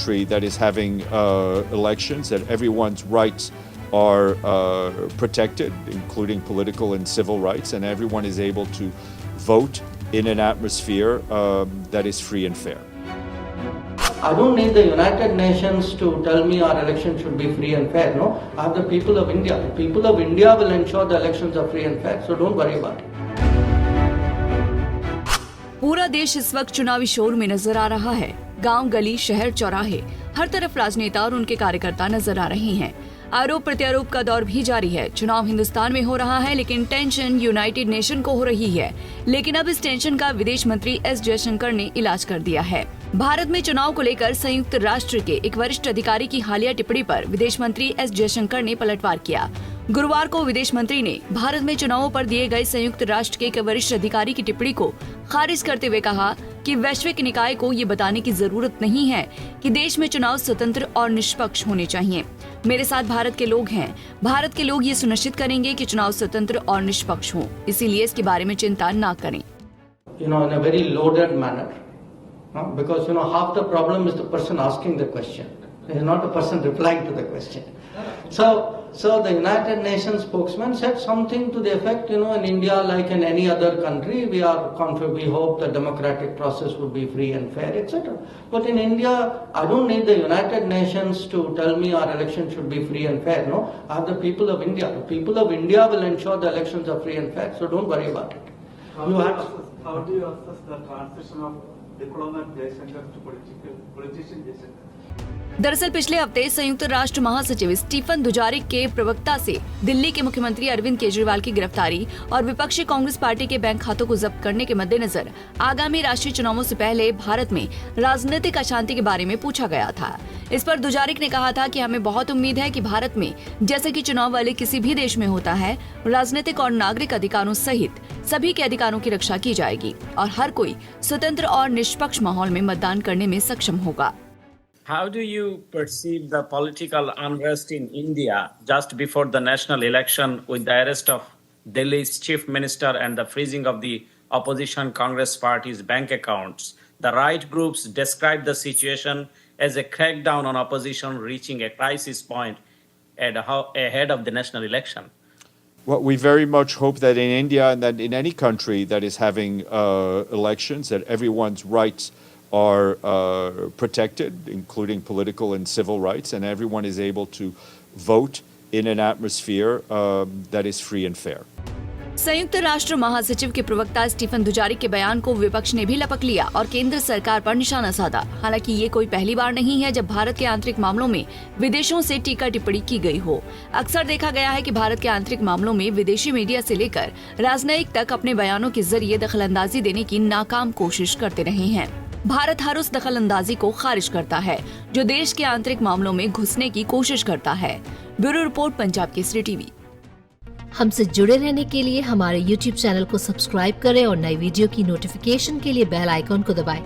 country that is having elections, that everyone's rights are protected, including political and civil rights, and everyone is able to vote in an atmosphere that is free and fair. I don't need the United Nations to tell me our election should be free and fair. No, I have the people of India. The people of India will ensure the elections are free and fair. So don't worry about it. पूरा देश इस वक्त चुनावी शोर में नजर आ रहा है। गांव, गली, शहर, चौराहे, हर तरफ राजनेता और उनके कार्यकर्ता नजर आ रहे हैं। आरोप प्रत्यारोप का दौर भी जारी है। चुनाव हिंदुस्तान में हो रहा है, लेकिन टेंशन यूनाइटेड नेशन को हो रही है। लेकिन अब इस टेंशन का विदेश मंत्री एस जयशंकर ने इलाज कर दिया है। भारत में चुनाव को लेकर संयुक्त राष्ट्र के एक वरिष्ठ अधिकारी की हालिया टिप्पणी पर विदेश मंत्री एस जयशंकर ने पलटवार किया। गुरुवार को विदेश मंत्री ने भारत में चुनावों पर दिए गए संयुक्त राष्ट्र के एक वरिष्ठ अधिकारी की टिप्पणी को खारिज करते हुए कहा कि वैश्विक निकाय को ये बताने की जरूरत नहीं है कि देश में चुनाव स्वतंत्र और निष्पक्ष होने चाहिए। मेरे साथ भारत के लोग हैं। भारत के लोग ये सुनिश्चित करेंगे कि चुनाव स्वतंत्र और निष्पक्ष हो, इसीलिए इसके बारे में चिंता न करें। In a very loaded manner, because half the problem is the person asking the question. It is not the person replying to the question. So the United Nations spokesman said something to the effect, in India, like in any other country, we hope the democratic process would be free and fair, etc. But in India, I don't need the United Nations to tell me our election should be free and fair. No, I have the people of India. The people of India will ensure the elections are free and fair. So don't worry about it. How do you assess the transition of diplomat Jaishankar to politician Jaishankar? दरअसल पिछले हफ्ते संयुक्त राष्ट्र महासचिव Stephen Dujarric के प्रवक्ता से दिल्ली के मुख्यमंत्री अरविंद केजरीवाल की गिरफ्तारी और विपक्षी कांग्रेस पार्टी के बैंक खातों को जब्त करने के मद्देनजर आगामी राष्ट्रीय चुनावों से पहले भारत में राजनीतिक अशांति के बारे में पूछा गया था। इस पर दुजारिक ने कहा था कि हमें बहुत उम्मीद है कि भारत में, जैसे कि चुनाव वाले किसी भी देश में होता है, राजनीतिक और नागरिक अधिकारों सहित सभी के अधिकारों की रक्षा की जाएगी और हर कोई स्वतंत्र और निष्पक्ष माहौल में मतदान करने में सक्षम होगा। How do you perceive the political unrest in India just before the national election with the arrest of Delhi's chief minister and the freezing of the opposition Congress party's bank accounts? The right groups described the situation as a crackdown on opposition reaching a crisis point ahead of the national election. Well, we very much hope that in India and that in any country that is having elections, that everyone's rights are protected, including political and civil rights, and everyone is able to vote in an atmosphere that is free and fair. संयुक्त राष्ट्र महासचिव के प्रवक्ता Stephen Dujarric के बयान को विपक्ष ने भी लपक लिया और केंद्र सरकार पर निशाना साधा। हालांकि ये कोई पहली बार नहीं है जब भारत के आंतरिक मामलों में विदेशों से टीका टिप्पणी की गई हो। अक्सर देखा गया है कि भारत के आंतरिक मामलों में विदेशी मीडिया से लेकर राजनयिक तक अपने बयानों के जरिए दखलंदाजी देने की नाकाम कोशिश करते रहे हैं। भारत हर उस दखलंदाजी को खारिज करता है जो देश के आंतरिक मामलों में घुसने की कोशिश करता है। Bureau report, Punjab Kesari TV. हमसे जुड़े रहने के लिए हमारे YouTube चैनल को सब्सक्राइब करें और नई वीडियो की नोटिफिकेशन के लिए बेल आइकॉन को दबाएं।